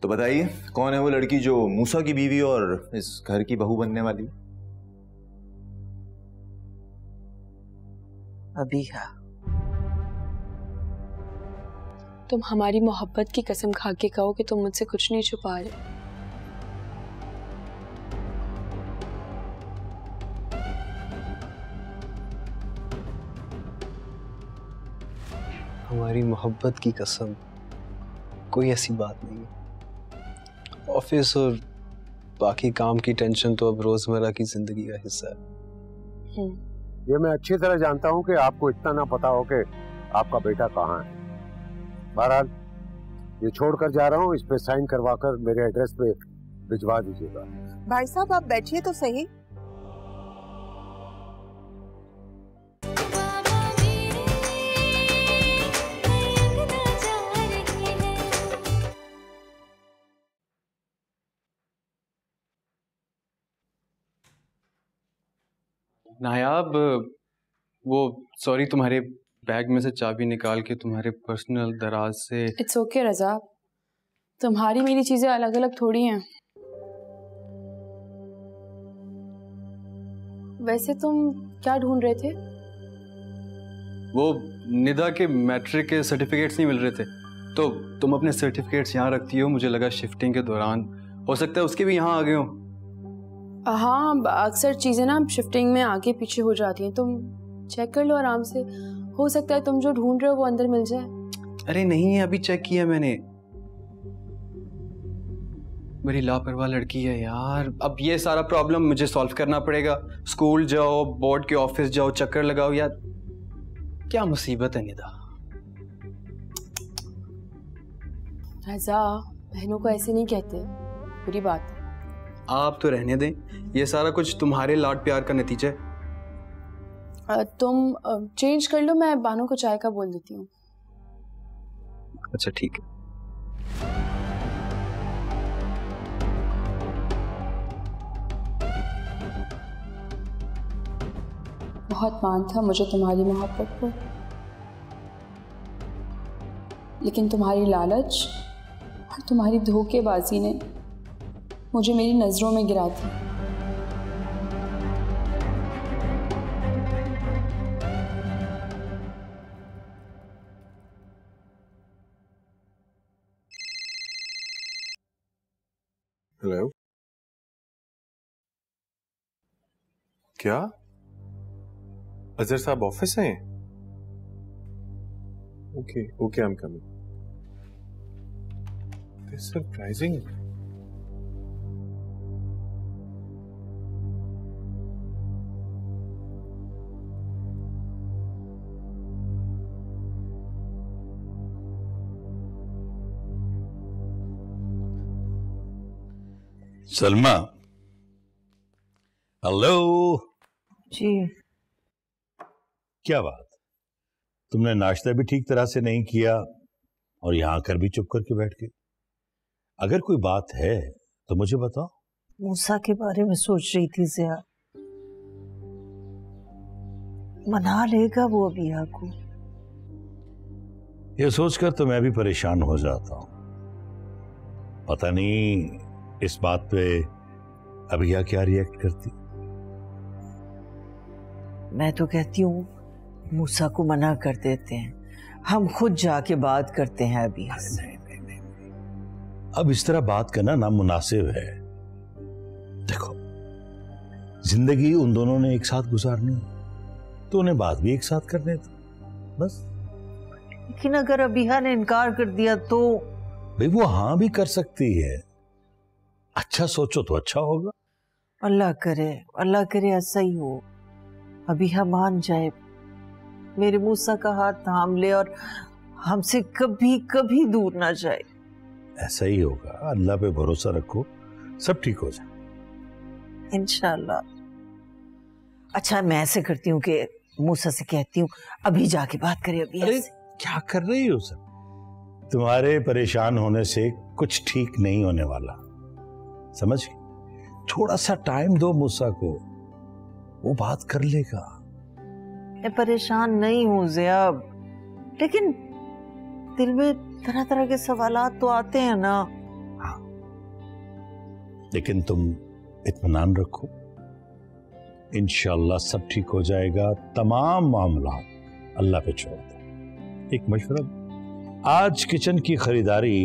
तो बताइए कौन है वो लड़की जो मूसा की बीवी और इस घर की बहू बनने वाली है? अबीहा। तुम हमारी मोहब्बत की कसम खा के कहो कि तुम मुझसे कुछ नहीं छुपा रहे। हमारी मोहब्बत की कसम, कोई ऐसी बात नहीं है। ऑफिस और बाकी काम की टेंशन तो अब रोजमर्रा की जिंदगी का हिस्सा है। ये मैं अच्छी तरह जानता हूँ कि आपको इतना ना पता हो कि आपका बेटा कहाँ है। बहरहाल ये छोड़कर जा रहा हूँ, इस पे साइन करवाकर मेरे एड्रेस पे भिजवा दीजिएगा। भाई साहब आप बैठिए तो सही। नायाब, वो सॉरी, तुम्हारे बैग में से चाबी निकाल के तुम्हारे पर्सनल दराज से। इट्स ओके रजा, तुम्हारी मेरी चीजें अलग अलग थोड़ी हैं। वैसे तुम क्या ढूंढ रहे थे? वो निदा के मैट्रिक के सर्टिफिकेट्स नहीं मिल रहे थे, तो तुम अपने सर्टिफिकेट्स यहाँ रखती हो, मुझे लगा शिफ्टिंग के दौरान हो सकता है उसके भी यहाँ आ गए हो। हाँ, अक्सर चीजें ना शिफ्टिंग में आगे पीछे हो जाती हैं। तुम चेक कर लो आराम से, हो सकता है तुम जो ढूंढ रहे हो वो अंदर मिल जाए। अरे नहीं, अभी चेक किया मैंने। बड़ी लापरवाह लड़की है यार। अब ये सारा प्रॉब्लम मुझे सॉल्व करना पड़ेगा। स्कूल जाओ, बोर्ड के ऑफिस जाओ, चक्कर लगाओ यार, क्या मुसीबत है निदा। रजा, बहनों को ऐसे नहीं कहते, बुरी बात है। आप तो रहने दें, ये सारा कुछ तुम्हारे लाड प्यार का नतीजा है। तुम चेंज कर लो, मैं बानो को चाय का बोल देती हूँ। अच्छा ठीक है। बहुत मान था मुझे तुम्हारी मोहब्बत पर, लेकिन तुम्हारी लालच और तुम्हारी धोखेबाजी ने मुझे मेरी नजरों में गिरा थी। हेलो, क्या अजहर साहब ऑफिस हैं? Okay okay, I am coming. This surprising. Salma, hello ji. क्या बात, तुमने नाश्ता भी ठीक तरह से नहीं किया और यहां आकर भी चुप करके बैठ गए। अगर कोई बात है तो मुझे बताओ। मूसा के बारे में सोच रही थी ज़िया, मना लेगा वो अबीहा को? ये सोचकर तो मैं भी परेशान हो जाता हूं। पता नहीं इस बात पे अबीहा क्या रिएक्ट करती। मैं तो कहती हूँ मूसा को मना कर देते हैं, हम खुद जाके बात करते हैं अबीहा से। नहीं, अब इस तरह बात करना नामुनासिब है। देखो, जिंदगी उन दोनों ने एक साथ गुजारनी तो उन्हें बात भी एक साथ करने दो, बस। लेकिन अगर अबीहा ने इनकार कर दिया तो? भाई वो हाँ भी कर सकती है। अच्छा सोचो तो अच्छा होगा। अल्लाह करे ऐसा ही हो, अबीहा मान जाए, मेरे मूसा का हाथ थाम ले और हमसे कभी कभी दूर ना जाए। ऐसा ही होगा, अल्लाह पे भरोसा रखो, सब ठीक हो जाए इंशाल्लाह। अच्छा, मैं ऐसे करती हूँ कि मूसा से कहती हूँ अभी जाके बात करे अबीहा से। क्या कर रही हो सब? तुम्हारे परेशान होने से कुछ ठीक नहीं होने वाला, समझ गई? थोड़ा सा टाइम दो मूसा को, वो बात कर लेगा। मैं परेशान नहीं हूँ ज़िया, लेकिन दिल में तरह तरह के सवालात तो आते हैं ना। हाँ, लेकिन तुम इत्मीनान रखो, इंशाल्लाह सब ठीक हो जाएगा। तमाम मामला अल्लाह पे छोड़ दो। एक मशवरा, आज किचन की खरीदारी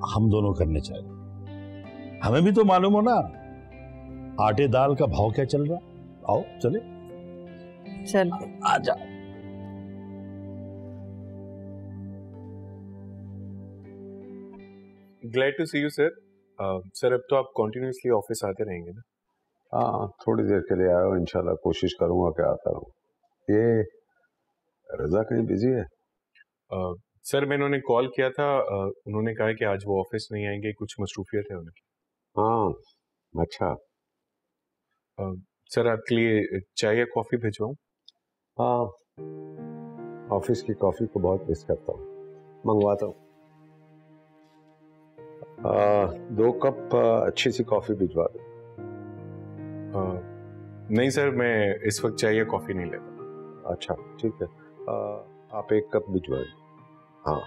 हम दोनों करने चाहिए। हमें भी तो मालूम हो ना आटे दाल का भाव क्या चल रहा। आओ चले। चल आ जाओ। Glad to see you sir. Sir अब तो आप कॉन्टिन्यूसली ऑफिस आते रहेंगे ना? हाँ, थोड़ी देर के लिए आया हूँ, इंशाल्लाह कोशिश करूंगा कि आता रहूँ। ये रजा कहीं बिजी है? सर मैंने उन्हें कॉल किया था, उन्होंने कहा कि आज वो ऑफिस नहीं आएंगे, कुछ मसरूफियत है उनकी। हाँ अच्छा। सर आपके लिए चाय या कॉफ़ी भिजवाऊँ? हाँ, ऑफिस की कॉफ़ी को बहुत मिस करता हूँ, मंगवाता हूँ। 2 कप अच्छी सी कॉफ़ी भिजवा दो। नहीं सर, मैं इस वक्त चाय या कॉफ़ी नहीं लेता। अच्छा ठीक है, आप 1 कप भिजवा दो। हाँ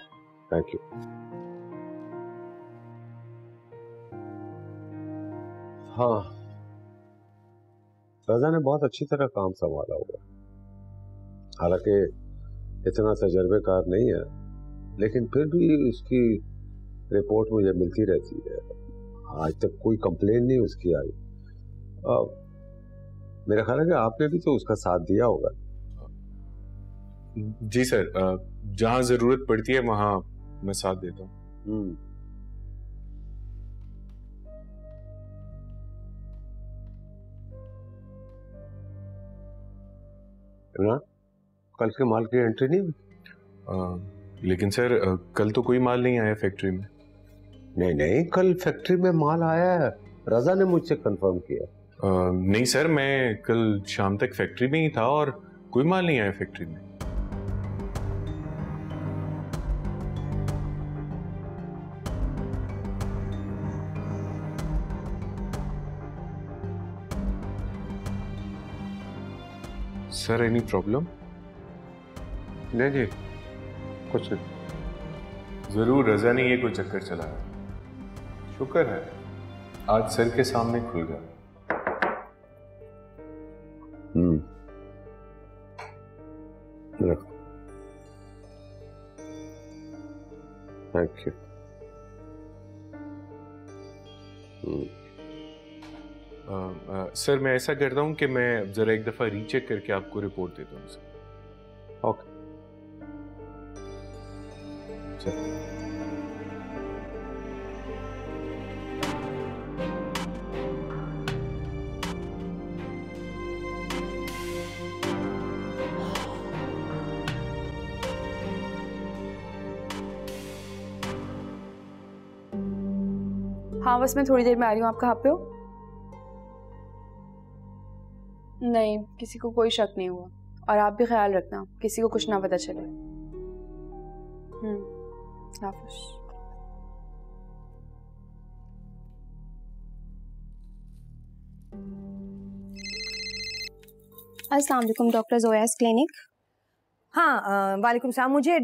थैंक यू। हाँ, रजा ने बहुत अच्छी तरह काम संभाला होगा। हालांकि इतना तजर्बेकार नहीं है, लेकिन फिर भी उसकी रिपोर्ट मुझे मिलती रहती है। आज तक कोई कंप्लेन नहीं उसकी आई। मेरा ख्याल है कि आपने भी तो उसका साथ दिया होगा। जी सर, जहाँ ज़रूरत पड़ती है वहाँ मैं साथ देता हूँ। कल के माल की एंट्री नहीं हुई? लेकिन सर कल तो कोई माल नहीं आया फैक्ट्री में। नहीं, कल फैक्ट्री में माल आया है, रजा ने मुझसे कंफर्म किया। नहीं सर, मैं कल शाम तक फैक्ट्री में ही था और कोई माल नहीं आया फैक्ट्री में। Sir any problem? नहीं जी, कुछ नहीं। जरूर रजा ने ये कोई चक्कर चलाया। शुक्र है आज सर के सामने खुल गया। Thank you. सर मैं ऐसा करता हूँ कि मैं जरा एक दफा रीचेक करके आपको रिपोर्ट देता हूँ सर। ओके चल। हाँ बस मैं थोड़ी देर में आ रही हूँ। आप कहाँ पे हो? नहीं, किसी को कोई शक नहीं हुआ। और आप भी ख्याल रखना, किसी को कुछ ना पता चले। हाफिज़। अस्सलाम वालेकुम, डॉक्टर जोयास क्लिनिक। हाँ वालेकुम सलाम। मुझे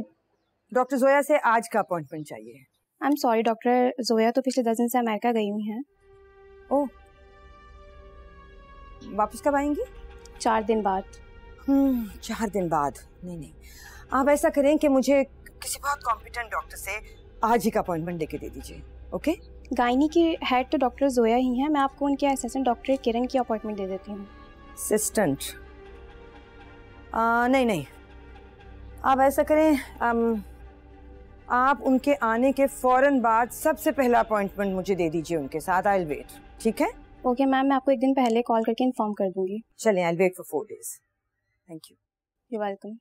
डॉक्टर जोया से आज का अपॉइंटमेंट चाहिए। I am sorry doctor, Zoya तो पिछले 10 दिन से अमेरिका गई हुई हैं। ओह, वापस कब आएंगी? 4 दिन बाद। 4 दिन बाद? नहीं, आप ऐसा करें कि मुझे किसी बहुत कॉम्पिटेंट डॉक्टर से आज ही का अपॉइंटमेंट लेके दे दीजिए। ओके? गायनी की हेड तो डॉक्टर जोया ही हैं। मैं आपको उनके असिस्टेंट डॉक्टर किरण की अपॉइंटमेंट दे देती हूँ। असिस्टेंट? नहीं, आप ऐसा करें, आप उनके आने के फौरन बाद सबसे पहला अपॉइंटमेंट मुझे दे दीजिए उनके साथ। I will wait. ठीक है? ओके मैम, मैं आपको एक दिन पहले कॉल करके इन्फॉर्म कर दूंगी। चलिए, I will wait for 4 days। Thank you. You welcome.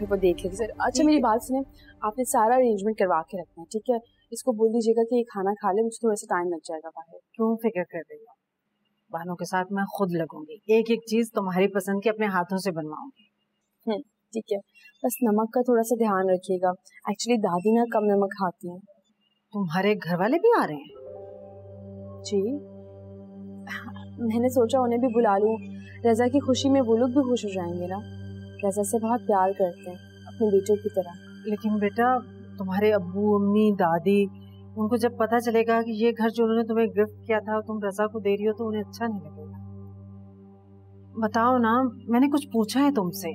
वो देख लीजिए सर। अच्छा मेरी बात सुने, आपने सारा अरेंजमेंट करवा के रखना है, ठीक है? इसको बोल दीजिएगा कि ये खाना खा ले, मुझे थोड़ा सा टाइम लग जाएगा बाहर। क्यों फिक्र कर रही हो? बहनों के साथ मैं खुद लगूंगी, एक एक चीज तुम्हारी पसंद की अपने हाथों से बनवाऊंगी। ठीक है, बस नमक का थोड़ा सा ध्यान रखिएगा। एक्चुअली दादी ना कम नमक खाती हैं। तुम्हारे घर वाले भी आ रहे हैं? जी मैंने सोचा उन्हें भी बुला लूं, रजा की खुशी में वो लोग भी खुश हो जाएंगे ना। रजा से बहुत प्यार करते हैं, अपने बेटों की तरह। लेकिन बेटा तुम्हारे अब्बू अम्मी दादी उनको जब पता चलेगा कि ये घर जो उन्होंने तुम्हें गिफ्ट किया था तुम रजा को दे रही हो तो उन्हें अच्छा नहीं लगेगा। बताओ ना, मैंने कुछ पूछा है तुमसे,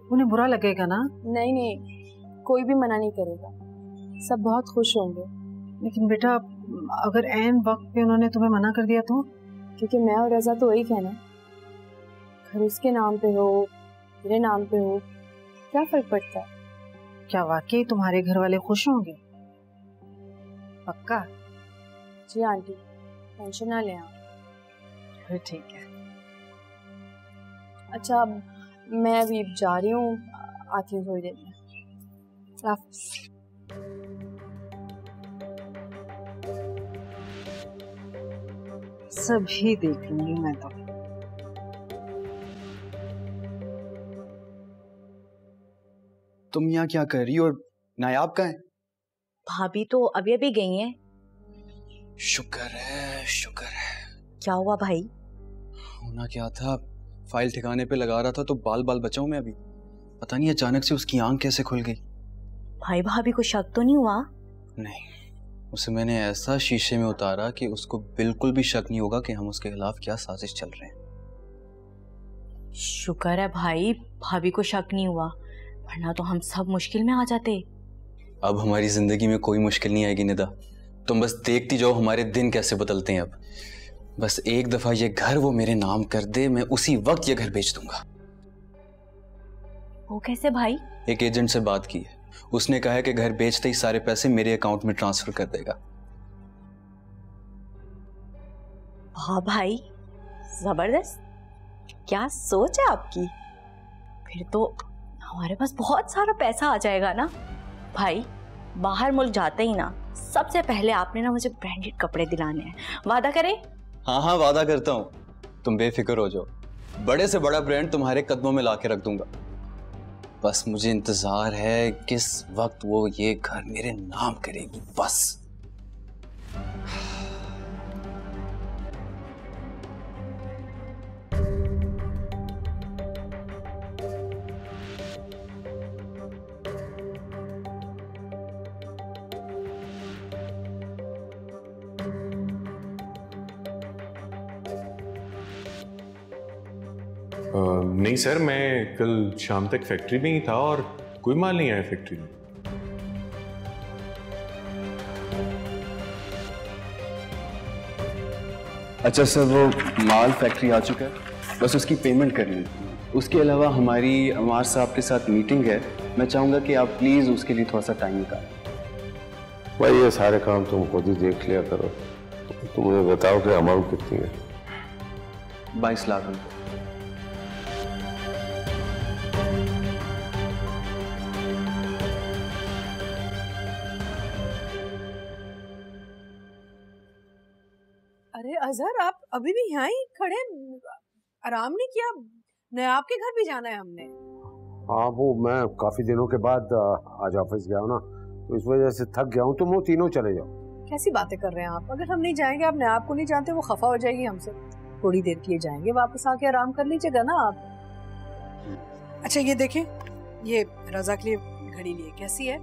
उन्हें बुरा लगेगा ना? नहीं नहीं, कोई भी मना नहीं करेगा, सब बहुत खुश होंगे। लेकिन बेटा अगर ऐन वक्त पे उन्होंने तुम्हें मना कर दिया तो? क्योंकि मैं और रजा तो एक है ना, घर उसके नाम पे हो मेरे नाम पे हो, क्या फर्क पड़ता है? क्या वाकई तुम्हारे घर वाले खुश होंगे? पक्का? जी आंटी, टेंशन ना लें आप। फिर ठीक है। अच्छा मैं अभी जा रही हूँ, आती हूँ थोड़ी देर में। सभी देख लूंगी मैं तो। तुम यहाँ क्या कर रही हो और नायाब कहाँ है? भाभी तो अभी अभी गई हैं। शुक्र है शुक्र है। क्या हुआ भाई? होना क्या था, फाइल ठिकाने पे लगा रहा था तो बाल बाल बचाऊं मैं अभी। पता नहीं अचानक से उसकी आंख कैसे खुल गई। भाई भाभी को शक तो नहीं हुआ? नहीं, उसे मैंने ऐसा शीशे में उतारा कि उसको बिल्कुल भी शक नहीं होगा कि हम उसके खिलाफ क्या साजिश चल रहे हैं। शुक्र है भाई भाभी को शक नहीं हुआ, वरना तो हम सब मुश्किल में आ जाते। अब हमारी जिंदगी में कोई मुश्किल नहीं आएगी निदा, तुम बस देखती जाओ हमारे दिन कैसे बदलते हैं। अब बस एक दफा ये घर वो मेरे नाम कर दे, मैं उसी वक्त ये घर बेच दूंगा। वो कैसे भाई? एक एजेंट से बात की है, उसने कहा है कि घर बेचते ही सारे पैसे मेरे अकाउंट में ट्रांसफर कर देगा। वाह भाई, जबरदस्त, क्या सोच है आपकी। फिर तो हमारे पास बहुत सारा पैसा आ जाएगा ना। भाई बाहर मुल्क जाते ही ना सबसे पहले आपने ना मुझे ब्रांडेड कपड़े दिलाने हैं, वादा करें? हाँ हाँ वादा करता हूँ, तुम बेफिक्र हो जाओ, बड़े से बड़ा ब्रांड तुम्हारे कदमों में लाके रख दूंगा। बस मुझे इंतजार है किस वक्त वो ये घर मेरे नाम करेगी, बस। नहीं सर, मैं कल शाम तक फैक्ट्री में ही था और कोई माल नहीं आया फैक्ट्री में। अच्छा सर, वो माल फैक्ट्री आ चुका है, बस उसकी पेमेंट करनी है। उसके अलावा हमारी अमार साहब के साथ मीटिंग है, मैं चाहूँगा कि आप प्लीज़ उसके लिए थोड़ा सा टाइम निकालें। भाई ये सारे काम तुम खुद ही देख लिया करो, तुम मुझे बताओ कि अमाउंट कितनी है? 22 लाख रुपये। अरे अजहर, आप अभी भी यहाँ ही खड़े, आराम नहीं किया? नयाब के घर भी जाना है हमने। हाँ वो मैं काफी दिनों के बाद आज ऑफिस गया हूँ ना, तो इस वजह से थक गया हूँ। तुम वो तीनों चले जाओ। कैसी बातें कर रहे हैं आप? अगर हम नहीं जाएंगे, आप नयाब को नहीं जानते, वो खफा हो जाएगी हमसे। थोड़ी देर के लिए जाएंगे, वापस आके आराम कर लीजिएगा ना आप। अच्छा ये देखें, ये रजा के लिए घड़ी ली है, कैसी है?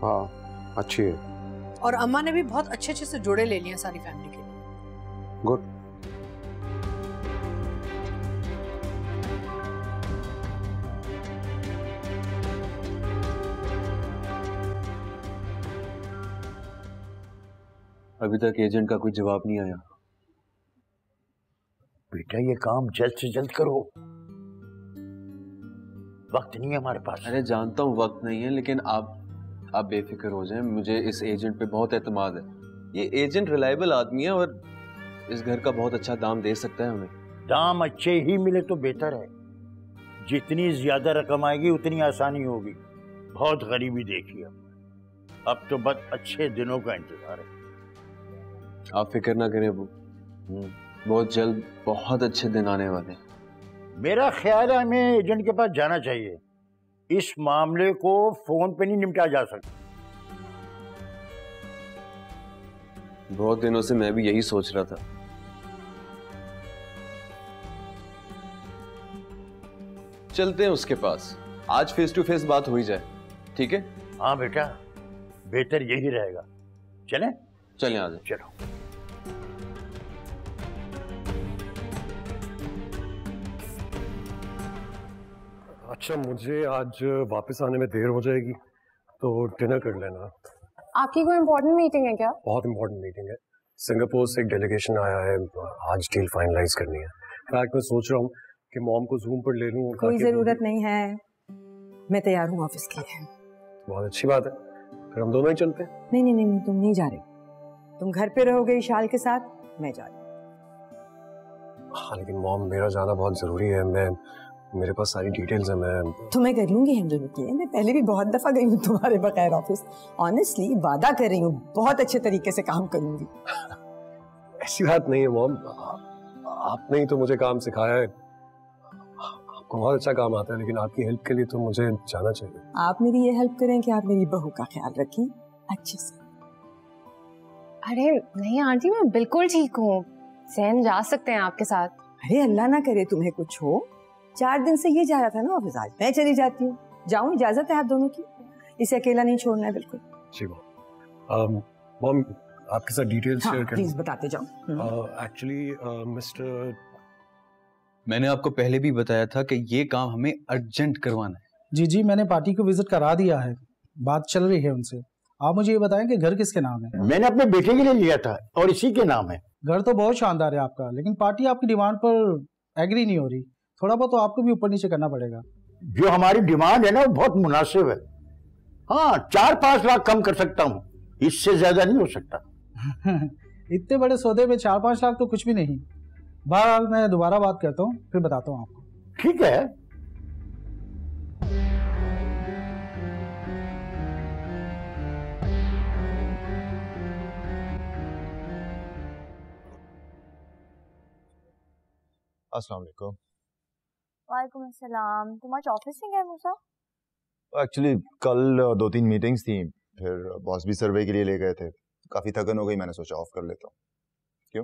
हाँ अच्छी है। और अम्मा ने भी बहुत अच्छे अच्छे से जोड़े ले लिए सारी फैमिली के लिए। गुड। अभी तक एजेंट का कोई जवाब नहीं आया। बेटा ये काम जल्द से जल्द करो, वक्त नहीं है हमारे पास। अरे जानता हूँ वक्त नहीं है, लेकिन आप बेफिक्र हो जाएं, मुझे इस एजेंट पे बहुत एतमाद है। ये एजेंट रिलायबल आदमी है और इस घर का बहुत अच्छा दाम दे सकता है हमें। दाम अच्छे ही मिले तो बेहतर है, जितनी ज्यादा रकम आएगी उतनी आसानी होगी। बहुत गरीबी देखी अब तो बस अच्छे दिनों का इंतजार है। आप फिक्र ना करें अबू, बहुत जल्द बहुत अच्छे दिन आने वाले हैं। मेरा ख्याल है हमें एजेंट के पास जाना चाहिए, इस मामले को फोन पे नहीं निपटा जा सकता। बहुत दिनों से मैं भी यही सोच रहा था, चलते हैं उसके पास, आज फेस टू फेस बात हो ही जाए, ठीक है? हाँ बेटा, बेहतर यही रहेगा। चलें? चलें, आ जाए। चलो। अच्छा, मुझे आज वापस आने में देर हो जाएगी, तो डिनर कर लेना। आपकी कोई इम्पोर्टेंट मीटिंग है क्या? बहुत इम्पोर्टेंट मीटिंग है। सिंगापुर से एक डेलीगेशन आया है, आज डील फाइनलाइज करनी है। फैक्ट मैं सोच रहा हूँ कि मॉम को जूम पर ले लूँ। कोई जरूरत नहीं है, मैं तैयार हूँ ऑफिस के लिए। बहुत अच्छी बात है, फिर हम दोनों ही चलते हैं। नहीं नहीं नहीं, तुम नहीं जा रहे, तुम घर पे रहोगे इशाल के साथ, मैं जा रही हूँ। हाँ लेकिन मॉम, मेरा जाना बहुत जरूरी है। मेरे पास सारी डिटेल्स है। मैं तुम्हें कर लूंगी हैंडल रुकिए, मैं पहले भी बहुत दफा गई हूँ तुम्हारे बगैर ऑफिस। ऑनेस्टली वादा कर रही हूँ, बहुत अच्छे तरीके से काम करूंगी। ऐसी बात नहीं है मॉम, आपने ही तो मुझे काम सिखाया है। आपको बहुत अच्छा काम आता है, लेकिन आपकी हेल्प के लिए तो मुझे जाना चाहिए। आप मेरी ये हेल्प करें कि आप मेरी बहू का ख्याल रखें अच्छे से। अरे नहीं आंटी, मैं बिल्कुल ठीक हूँ, सैन जा सकते हैं आपके साथ। अरे अल्लाह ना करे तुम्हें कुछ हो। 4 दिन से ये जा रहा था ना ऑफिस, आज मैं चली जाती हूँ। जाऊँ, इजाजत है आप दोनों की? इसे अकेला नहीं छोड़ना है बिल्कुल। जी मॉम, आपके साथ डिटेल्स शेयर करूं? प्लीज बताते जाओ। एक्चुअली मिस्टर, मैंने आपको पहले भी बताया था कि ये काम हमें अर्जेंट करवाना है। जी जी, मैंने पार्टी को विजिट करा दिया है, बात चल रही है उनसे। आप मुझे ये बताएं कि घर किसके नाम है? मैंने अपने बेटे के लिए लिया था और इसी के नाम है। घर तो बहुत शानदार है आपका, लेकिन पार्टी आपकी डिमांड पर एग्री नहीं हो रही। थोड़ा बहुत तो आपको भी ऊपर नीचे करना पड़ेगा। जो हमारी डिमांड है ना, वो बहुत मुनासिब है। हाँ, 4-5 लाख कम कर सकता हूँ, इससे ज्यादा नहीं हो सकता। इतने बड़े सौदे में 4-5 लाख तो कुछ भी नहीं। बहरहाल मैं दोबारा बात करता हूँ, फिर बताता हूँ आपको। ठीक है। अस्सलाम वालेकुम। वालेकुम अस्सलाम। तुम आज ऑफिस नहीं गए मूसा? एक्चुअली कल 2-3 मीटिंग्स थी, फिर बॉस भी सर्वे के लिए ले गए थे। काफ़ी थकन हो गई, मैंने सोचा ऑफ कर लेता हूँ। क्यों,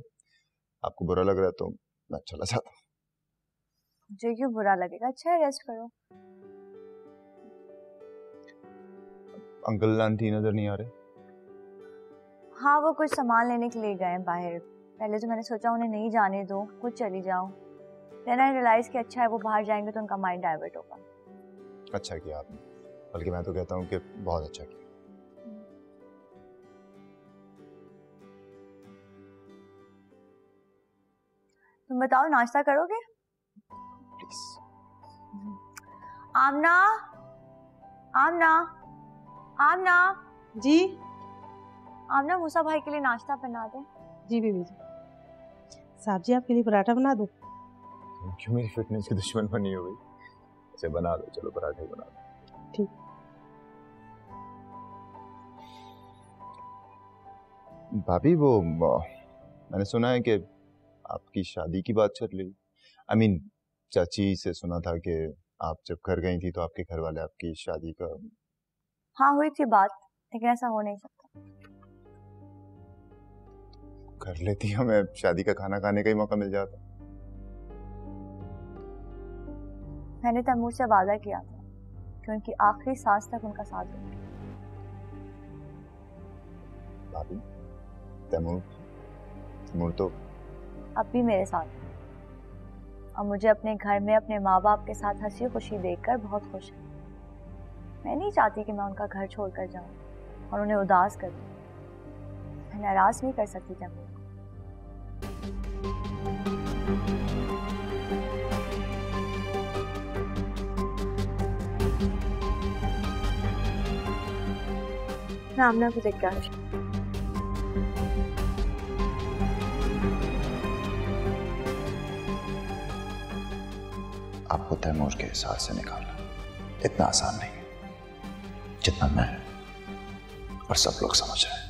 आपको बुरा लग रहा है तो मैं चला जाता हूँ। मुझे क्यों बुरा लगेगा, अच्छा है, रेस्ट करो। अंकल आंटी नजर नहीं आ रहे? हाँ, वो कुछ सामान लेने के लिए गए बाहर। पहले तो मैंने सोचा उन्हें नहीं जाने दो, खुद चली जाऊँ। फिर मैंने रियलाइज कि अच्छा है वो बाहर जाएंगे तो उनका माइंड डाइवर्ट होगा। अच्छा किया आपने, बल्कि मैं तो कहता हूँ कि बहुत अच्छा किया। तुम बताओ, नाश्ता करोगे? प्लीज। आमना, आमना, आमना। जी आमना, मूसा भाई के लिए नाश्ता बना दे। जी बीबी जी। साहब जी, आपके लिए पराठा बना दो? क्यों मेरी फिटनेस की दुश्मन बनी हो गई? इसे बना दो, चलो पराठे बना दो। ठीक। भाभी, वो मैंने सुना है कि आपकी शादी की बात चल रही। I mean, चाची से सुना था कि आप जब घर गई थी तो आपके घर वाले आपकी शादी का। हाँ, हुई थी बात, लेकिन ऐसा हो नहीं सकता। कर लेती, हमें शादी का खाना खाने का ही मौका मिल जाता। मैंने तैमूर से वादा किया था कि उनकी आखिरी सांस तक उनका साथ दूंगी। भाभी, तैमूर तो अब भी मेरे साथ है और मुझे अपने घर में अपने माँ बाप के साथ हंसी खुशी देखकर बहुत खुश है। मैं नहीं चाहती कि मैं उनका घर छोड़कर जाऊं और उन्हें उदास कर दूं। मैं नाराज नहीं कर सकती तैमूर को। मैं आमना को देख कर आपको तैमूर के एहसास से निकालना इतना आसान नहीं है जितना मैं और सब लोग समझ रहे हैं।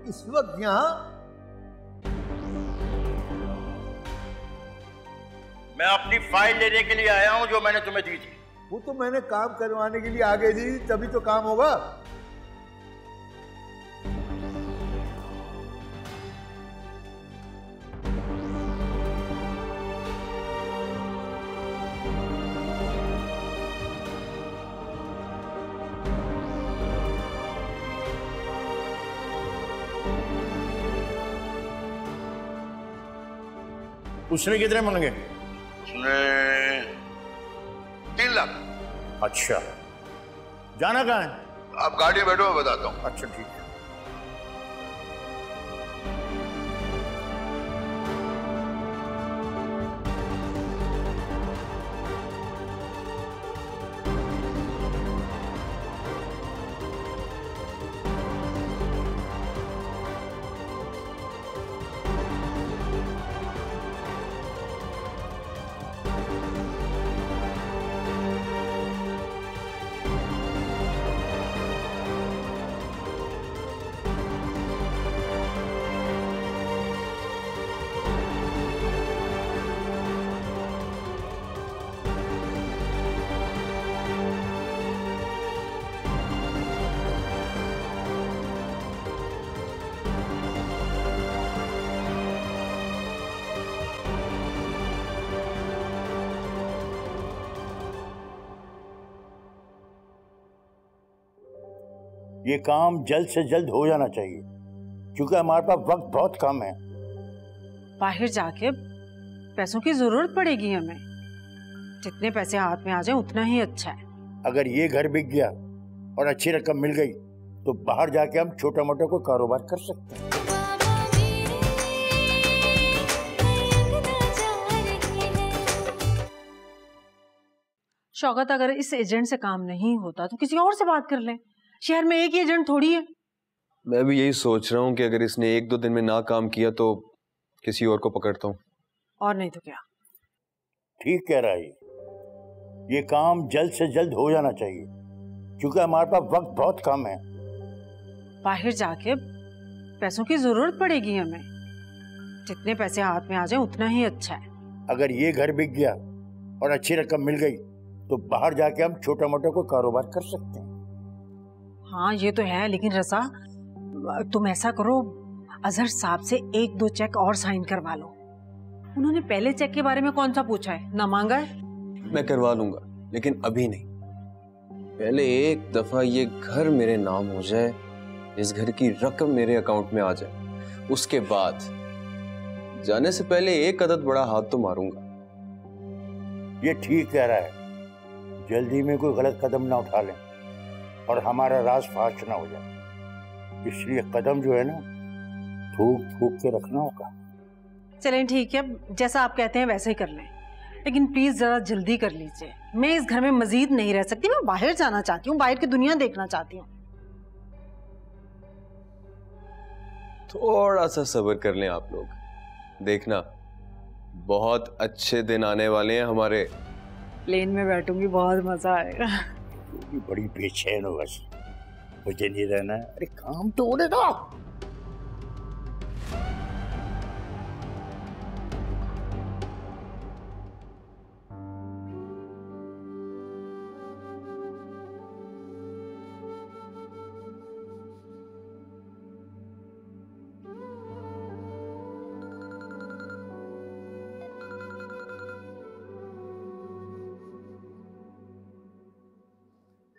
इस वक्त यहाँ? मैं अपनी फाइल लेने के लिए आया हूं जो मैंने तुम्हें दी थी। वो तो मैंने काम करवाने के लिए आगे दी, तभी तो काम होगा। उसने कितने मांगे? उसने 3 लाख। अच्छा, जाना कहाँ है? आप गाड़ी में बैठो, मैं बताता हूँ। अच्छा ठीक है। ये काम जल्द से जल्द हो जाना चाहिए क्योंकि हमारे पास वक्त बहुत कम है। बाहर जाके पैसों की जरूरत पड़ेगी हमें। जितने पैसे हाथ में आ जाए उतना ही अच्छा है। अगर ये घर बिक गया और अच्छी रकम मिल गई तो बाहर जाके हम छोटा मोटा कोई कारोबार कर सकते हैं। शौकत, अगर इस एजेंट से काम नहीं होता तो किसी और से बात कर लें। शहर में एक ही एजेंट थोड़ी है। मैं भी यही सोच रहा हूँ कि अगर इसने 1-2 दिन में ना काम किया तो किसी और को पकड़ता हूँ। और नहीं तो क्या। ठीक कह रहा है। ये काम जल्द से जल्द हो जाना चाहिए क्योंकि हमारे पास वक्त बहुत कम है। बाहर जाके पैसों की जरूरत पड़ेगी हमें। जितने पैसे हाथ में आ जाए उतना ही अच्छा है। अगर ये घर बिक गया और अच्छी रकम मिल गई तो बाहर जाके हम छोटा मोटा कोई कारोबार कर सकते हैं। हाँ ये तो है, लेकिन रज़ा तुम ऐसा करो, अजहर साहब से 1-2 चेक और साइन करवा लो। उन्होंने पहले चेक के बारे में कौन सा पूछा है, ना मांगा है? मैं करवा लूंगा, लेकिन अभी नहीं। पहले एक दफा ये घर मेरे नाम हो जाए, इस घर की रकम मेरे अकाउंट में आ जाए, उसके बाद जाने से पहले एक अदद बड़ा हाथ तो मारूंगा। ये ठीक कह रहा है। जल्दी में कोई गलत कदम ना उठा लें और हमारा राज फाश ना हो जाए, इसलिए कदम जो है ना थूक थूक के रखना होगा। चलें ठीक है, जैसा आप कहते हैं वैसे ही कर लें, लेकिन प्लीज जरा जल्दी कर लीजिए। मैं इस घर में मजीद नहीं रह सकती, मैं बाहर जाना चाहती हूँ, बाहर की दुनिया देखना चाहती हूँ। थोड़ा सा सब्र कर लें आप लोग, देखना बहुत अच्छे दिन आने वाले हैं हमारे। प्लेन में बैठूंगी, बहुत मजा आएगा। बड़ी बेचैन हो बस, मुझे नहीं रहना है। अरे काम तो होने दो।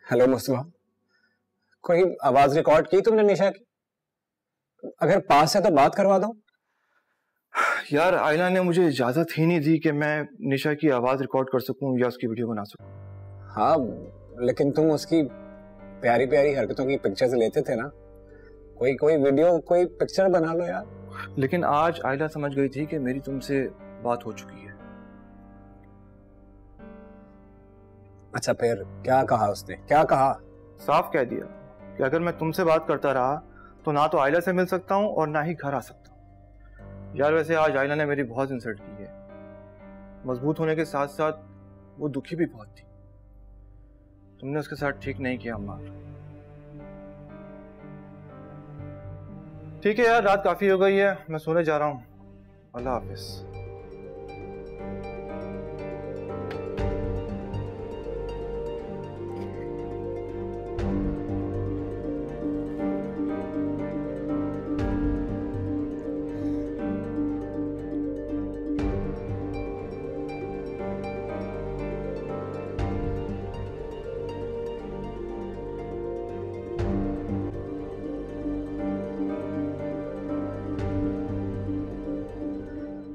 हेलो मुस्तफा, कोई आवाज रिकॉर्ड की तुमने निशा की? अगर पास है तो बात करवा दो। यार आयला ने मुझे इजाजत ही नहीं दी कि मैं निशा की आवाज रिकॉर्ड कर सकूं या उसकी वीडियो बना सकूं। हाँ, लेकिन तुम उसकी प्यारी प्यारी हरकतों की पिक्चर्स लेते थे ना, कोई वीडियो कोई पिक्चर बना लो यार। लेकिन आज आयला समझ गई थी कि मेरी तुमसे बात हो चुकी है। अच्छा फिर क्या कहा उसने, क्या कहा? साफ कह दिया कि अगर मैं तुमसे बात करता रहा तो ना तो आयला से मिल सकता हूँ और ना ही घर आ सकता हूँ। यार वैसे आज आयला ने मेरी बहुत इंसल्ट की है। मजबूत होने के साथ साथ वो दुखी भी बहुत थी। तुमने उसके साथ ठीक नहीं किया अम्मा। ठीक है यार, रात काफी हो गई है, मैं सोने जा रहा हूँ। अल्लाह हाफिज।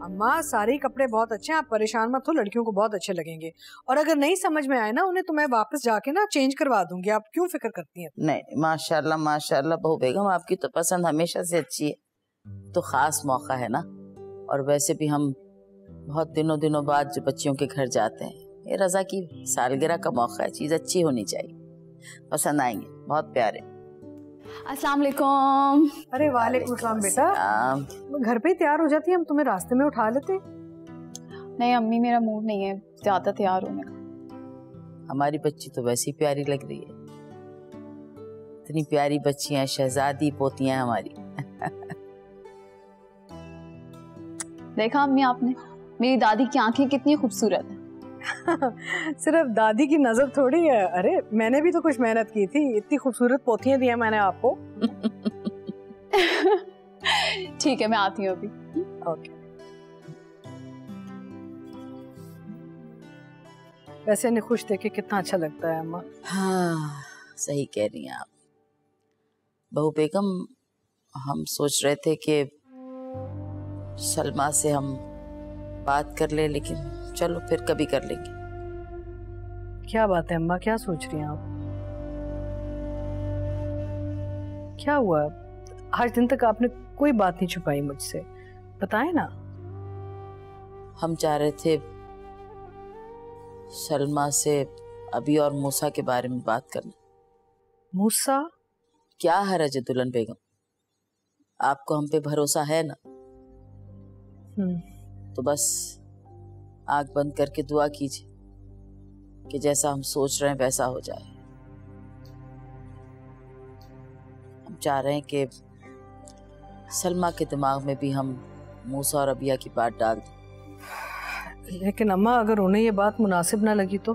अम्मा सारे कपड़े बहुत अच्छे हैं, आप परेशान मत हो, लड़कियों को बहुत अच्छे लगेंगे। और अगर नहीं समझ में आए ना उन्हें तो मैं वापस जाके ना चेंज करवा दूंगी, आप क्यों फिक्र करती हैं? नहीं माशाल्लाह माशाल्लाह बहू बेगम, आपकी तो पसंद हमेशा से अच्छी है, तो खास मौका है ना। और वैसे भी हम बहुत दिनों बाद जो बच्चियों के घर जाते हैं, ये रजा की सालगिरह का मौका है, चीज अच्छी होनी चाहिए, पसंद आएंगे, बहुत प्यारे। अस्सलाम वालेकुम। अरे वालेकुम सलाम बेटा, घर पे ही तैयार हो जाती है, हम तुम्हें रास्ते में उठा लेते। नहीं अम्मी, मेरा मूड नहीं है ज्यादा तैयार होने का। हमारी बच्ची तो वैसी प्यारी लग रही है, इतनी प्यारी बच्चियां, शहजादी पोतियां हमारी। देखा अम्मी आपने, मेरी दादी की आंखें कितनी खूबसूरत है। सिर्फ दादी की नजर थोड़ी है, अरे मैंने भी तो कुछ मेहनत की थी, इतनी खूबसूरत पोथियां दी है मैंने आपको। ठीक है, मैं आती हूँ अभी। ओके। वैसे इन्हें खुश देख के कितना अच्छा लगता है अम्मा। हाँ सही कह रही हैं आप बहू बेगम। हम सोच रहे थे कि सलमा से हम बात कर ले, लेकिन चलो फिर कभी कर लेंगे। क्या बात है अम्मा, क्या सोच रही हैं आप? क्या हुआ? आज दिन तक आपने कोई बात नहीं छुपाई मुझसे, बताएं ना। हम चाह रहे थे सलमा से अभी और मूसा के बारे में बात करना। मूसा? क्या हरज है दुल्हन बेगम, आपको हम पे भरोसा है ना? तो बस आंख बंद करके दुआ कीजिए कि जैसा हम सोच रहे हैं वैसा हो जाए। हम चाह रहे हैं कि सलमा के दिमाग में भी हम मूसा और अबिया की बात डाल दें। लेकिन अम्मा अगर उन्हें ये बात मुनासिब ना लगी तो?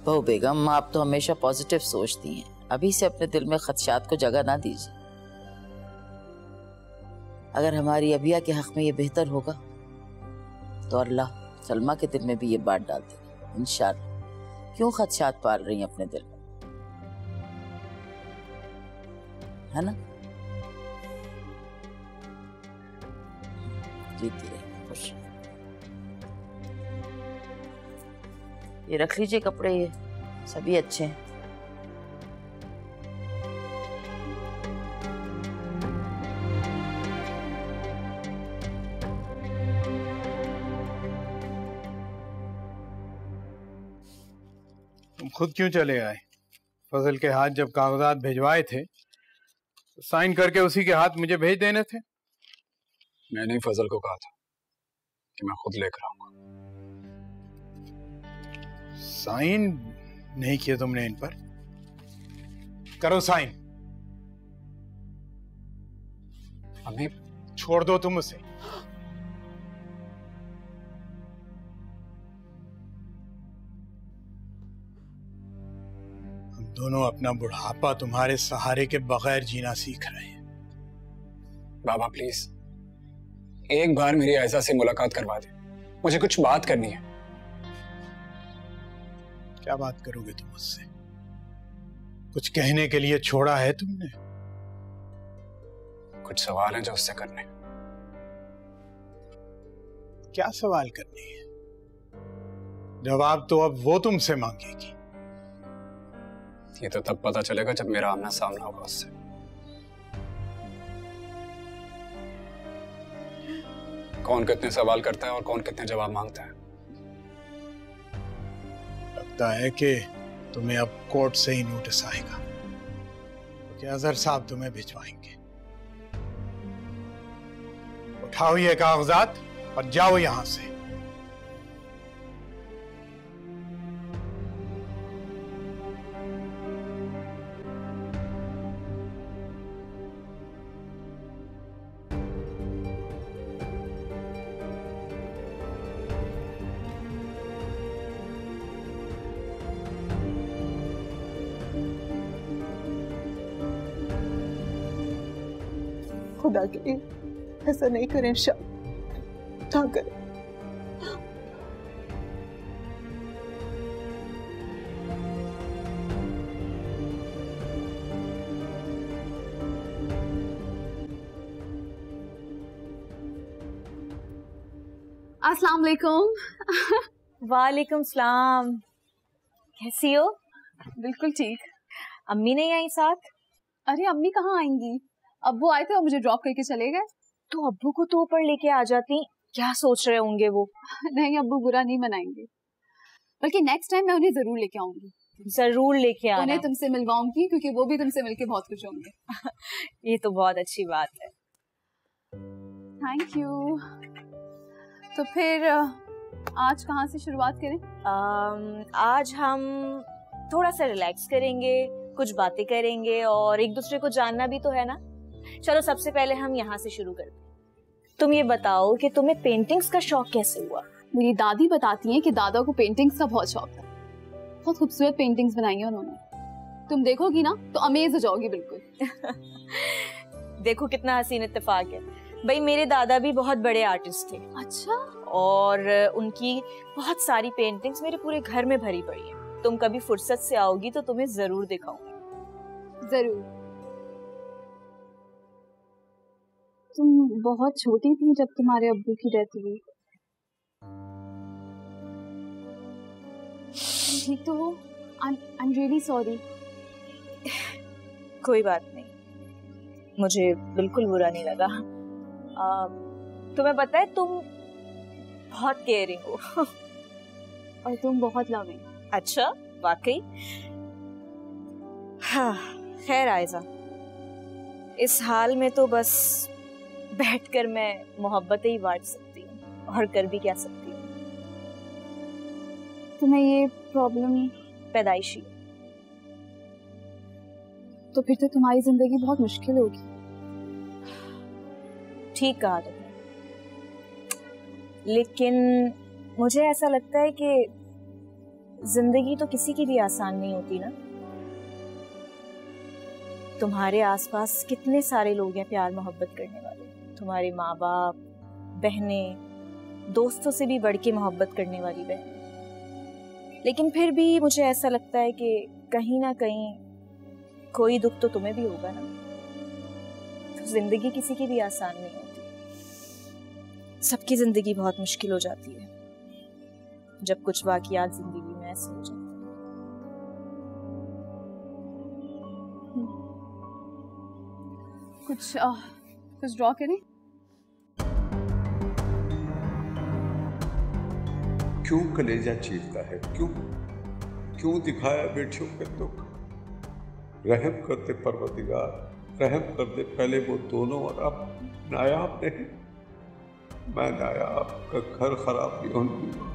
बहू बेगम आप तो हमेशा पॉजिटिव सोचती हैं, अभी से अपने दिल में खदशात को जगह ना दीजिए। अगर हमारी अबिया के हक में ये बेहतर होगा तो अल्लाह सलमा के दिल में भी ये बात डाल देगा इंशाअल्लाह। क्यों खदशात पाल रही हैं अपने दिल में, है ना? जीती रही खुश। ये रख लीजिए कपड़े, ये सभी अच्छे हैं। खुद क्यों चले आए? फजल के हाथ जब कागजात भिजवाए थे तो साइन करके उसी के हाथ मुझे भेज देने थे। मैंने ही फजल को कहा था कि मैं खुद लेकर आऊंगा। साइन नहीं किए तुमने इन पर? करो साइन। अभी छोड़ दो तुम उसे। दोनों अपना बुढ़ापा तुम्हारे सहारे के बगैर जीना सीख रहे हैं। बाबा प्लीज एक बार मेरी आयशा से मुलाकात करवा दे, मुझे कुछ बात करनी है। क्या बात करोगे तुम मुझसे? कुछ कहने के लिए छोड़ा है तुमने? कुछ सवाल हैं जो उससे करने। क्या सवाल करने हैं? जवाब तो अब वो तुमसे मांगेगी। ये तो तब पता चलेगा जब मेरा आमना सामना होगा उससे। कौन कितने सवाल करता है और कौन कितने जवाब मांगता है। लगता है कि तुम्हें अब कोर्ट से ही नोटिस आएगा, क्योंकि अजहर साहब तुम्हें भिजवाएंगे। उठाओ ये कागजात और जाओ यहां से। खुदा के लिए ऐसा नहीं करें शाह, ना करें। अस्सलाम वालेकुम। वालेकुम सलाम। कैसी हो? बिल्कुल ठीक। अम्मी नहीं आई साथ? अरे अम्मी कहाँ आएंगी, अब्बू आए थे और मुझे ड्रॉप करके चले गए। तो अब्बू को तो ऊपर लेके आ जाती, क्या सोच रहे होंगे वो? नहीं, अब्बू बुरा नहीं मनाएंगे, बल्कि नेक्स्ट टाइम मैं उन्हें जरूर लेके आऊंगी। जरूर लेके आना। उन्हें तुमसे मिलवाऊंगी क्योंकि वो भी तुमसे मिलके बहुत खुश होंगे। ये तो बहुत अच्छी बात है। Thank you. तो फिर आज कहाँ से शुरुआत करें? आज हम थोड़ा सा रिलैक्स करेंगे, कुछ बातें करेंगे और एक दूसरे को जानना भी तो है ना। चलो सबसे पहले हम यहाँ से शुरू करते हैं। तुम ये बताओ कि तुम्हें पेंटिंग्स का शौक कैसे हुआ? मेरी दादी बताती हैं कि दादा को पेंटिंग्स का बहुत शौक था। बहुत खूबसूरत पेंटिंग्स बनाई है उन्होंने। तुम देखोगी ना तो अमेज हो जाओगी बिल्कुल। देखो कितना हसीन इत्तेफाक है। भाई मेरे दादा भी बहुत बड़े आर्टिस्ट थे। अच्छा। और उनकी बहुत सारी पेंटिंग्स मेरे पूरे घर में भरी पड़ी है। तुम कभी फुर्सत से आओगी तो तुम्हें जरूर दिखाऊंगी। जरूर। तुम बहुत छोटी थी जब तुम्हारे अब्बू की डेथ हुई। ठीक तो हो? I am really sorry. कोई बात नहीं, मुझे बिल्कुल बुरा नहीं लगा। तुम्हें पता है तुम बहुत केयरिंग हो। और तुम बहुत लविंग। अच्छा, वाकई? हाँ, खैर आयजा, इस हाल में तो बस बैठकर मैं मोहब्बतें ही बांट सकती हूँ, और कर भी क्या सकती हूँ। तुम्हें ये प्रॉब्लम पैदाइशी? तो फिर तो तुम्हारी जिंदगी बहुत मुश्किल होगी। ठीक कहा तुमने, लेकिन मुझे ऐसा लगता है कि जिंदगी तो किसी की भी आसान नहीं होती ना। तुम्हारे आसपास कितने सारे लोग हैं प्यार मोहब्बत करने वाले। तुम्हारे माँ बाप, बहनें, दोस्तों से भी बढ़ के मोहब्बत करने वाली बहन। लेकिन फिर भी मुझे ऐसा लगता है कि कहीं ना कहीं कोई दुख तो तुम्हें भी होगा ना। तो जिंदगी किसी की भी आसान नहीं होती। सबकी जिंदगी बहुत मुश्किल हो जाती है जब कुछ वाकयात जिंदगी में ऐसे हो जाते हैं। कुछ ड्रॉ करें? क्यों कलेजा चीरता है? क्यों दिखाया बेटियों के दुख? रहम करते परवरदिगार, रहम कर दे पहले वो दोनों और अब नायाब नहीं। मैं नायाब का घर खराब नहीं होने दूंगा,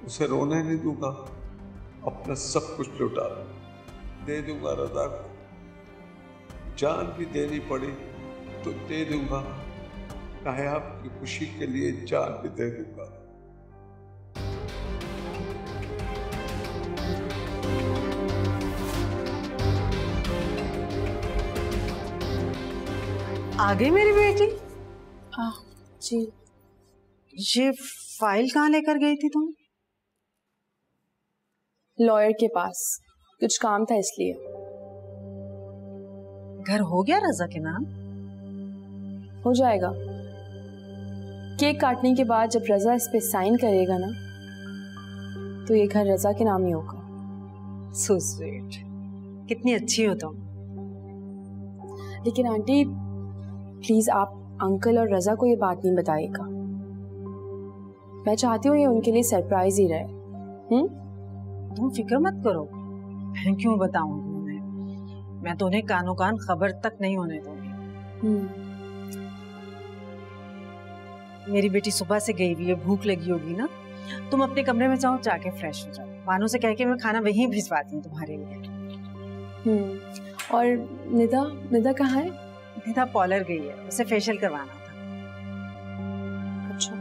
उसे रोने नहीं दूंगा, अपना सब कुछ लुटा दे दूंगा रजा को। जान भी देनी पड़ी तो दे दूंगा, नायाब की खुशी के लिए जान भी दे दूंगा। आ गई मेरी बेटी? हाँ जी। ये फाइल कहाँ लेकर गई थी तुम? लॉयर के पास, कुछ काम था इसलिए। घर हो गया रजा के नाम? हो जाएगा। केक काटने के बाद जब रजा इस पे साइन करेगा ना, तो ये घर रजा के नाम ही होगा। सो स्वीट, कितनी अच्छी हो तुम। लेकिन आंटी प्लीज आप अंकल और रजा को ये बात नहीं बताइएगा। मैं चाहती हूँ ये उनके लिए सरप्राइज ही रहे। तुम फिक्र मत करो, मैं क्यों बताऊंगी उन्हें। मैं तो उन्हें कानों कान खबर तक नहीं होने दूंगी। मेरी बेटी सुबह से गई हुई है, भूख लगी होगी ना। तुम अपने कमरे में जाओ, जाके फ्रेश हो जाओ। बानू से कह के मैं खाना वहीं भिजवाती हूँ तुम्हारे लिए। और निदा कहाँ है? निदा पार्लर गई है, उसे फेशियल करवाना था। अच्छा।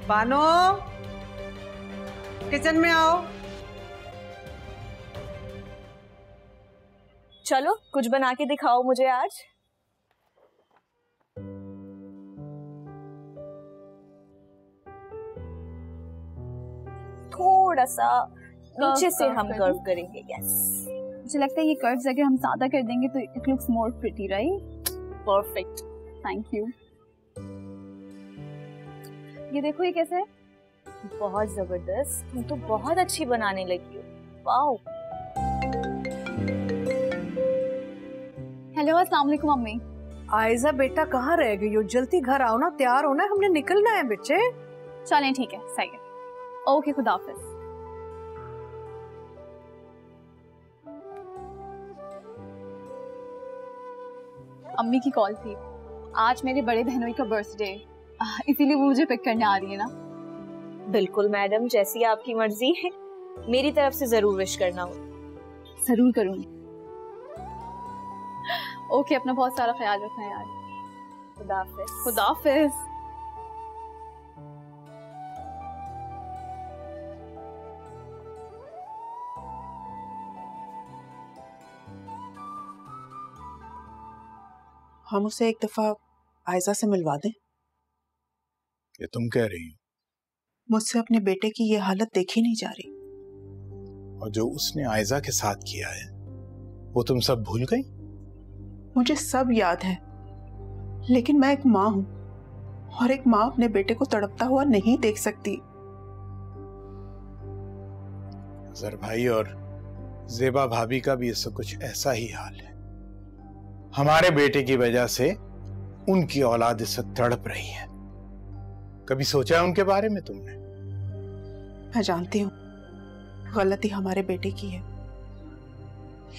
बानो, किचन में आओ। चलो कुछ बना के दिखाओ मुझे आज। थोड़ा सा नीचे से हम कर्व करेंगे। यस, मुझे लगता है ये कर्व्स अगर हम ज्यादा कर देंगे तो it looks more pretty, right? Perfect, thank you. ये देखो ये कैसे है? बहुत जबरदस्त, तुम तो बहुत अच्छी बनाने लगी हो। वाओ। हेलो, अस्सलाम वालेकुम मम्मी। आयजा बेटा कहाँ रह गई हो? जल्दी घर आओ ना, तैयार होना है, हमने निकलना है बच्चे। चलें ठीक है, सही है। ओके, खुदा हाफिज। अम्मी की कॉल थी, आज मेरे बड़े बहनोई का बर्थडे, इसीलिए वो मुझे पिक करने आ रही है ना। बिल्कुल मैडम, जैसी आपकी मर्जी है, मेरी तरफ से जरूर विश करना हो। जरूर करूंगी। ओके, अपना बहुत सारा ख्याल रखना यार। खुदा हाफिज। खुदा हाफिज। हम उसे एक दफा आयजा से मिलवा दें? ये तुम कह रही हो? मुझसे अपने बेटे की ये हालत देखी नहीं जा रही। और जो उसने आयजा के साथ किया है वो तुम सब भूल गई? मुझे सब याद है, लेकिन मैं एक माँ हूं और एक माँ अपने बेटे को तड़पता हुआ नहीं देख सकती। अजहर भाई और जेबा भाभी का भी इससे कुछ ऐसा ही हाल है। हमारे बेटे की वजह से उनकी औलाद इससे तड़प रही है। कभी सोचा है उनके बारे में तुमने? मैं जानती हूँ गलती हमारे बेटे की है,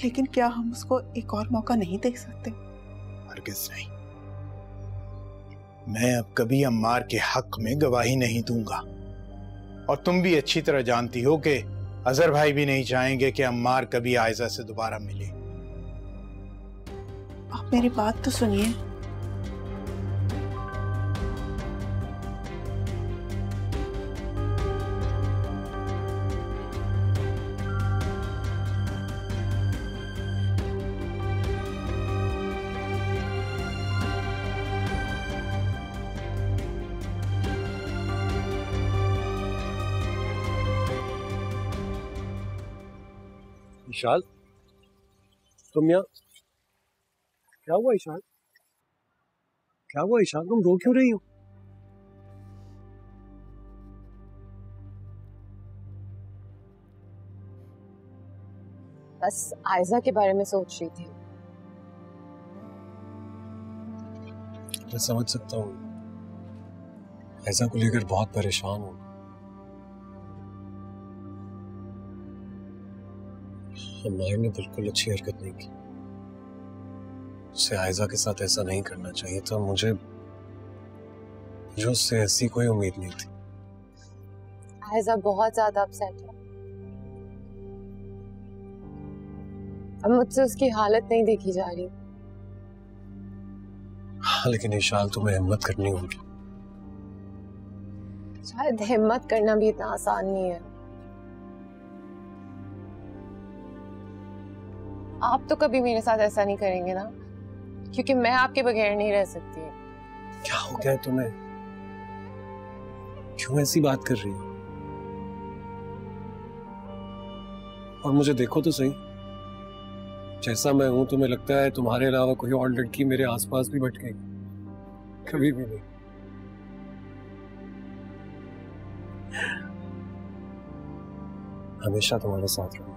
लेकिन क्या हम उसको एक और मौका नहीं दे सकते? हरगिज़ नहीं। मैं अब कभी अम्मार के हक में गवाही नहीं दूंगा, और तुम भी अच्छी तरह जानती हो कि अजहर भाई भी नहीं चाहेंगे कि अम्मार कभी आयजा से दोबारा मिले। आप मेरी बात तो सुनिए। इशाल, तुम यहाँ? क्या हुआ इशाल? क्या हुआ इशाल, तुम रो क्यों रही हो? बस आयजा के बारे में सोच रही थी। मैं समझ सकता हूँ, आयजा को लेकर बहुत परेशान हूँ। अम्मार ने बिल्कुल अच्छी हरकत नहीं की। उसे आयजा के साथ ऐसा नहीं करना चाहिए था। मुझे उससे ऐसी कोई उम्मीद नहीं थी। आयजा बहुत ज्यादा अपसेट है। अब मुझसे उसकी हालत नहीं देखी जा रही। हाँ, लेकिन इशाल तुम्हें हिम्मत करनी होगी। शायद हिम्मत करना भी इतना आसान नहीं है। आप तो कभी मेरे साथ ऐसा नहीं करेंगे ना, क्योंकि मैं आपके बगैर नहीं रह सकती। क्या हो गया तुम्हें? क्यों ऐसी बात कर रही हो? और मुझे देखो तो सही, जैसा मैं हूं तुम्हें लगता है तुम्हारे अलावा कोई और लड़की मेरे आसपास भी भटकेगी? कभी भी नहीं। हमेशा तुम्हारे साथ रहूंगा।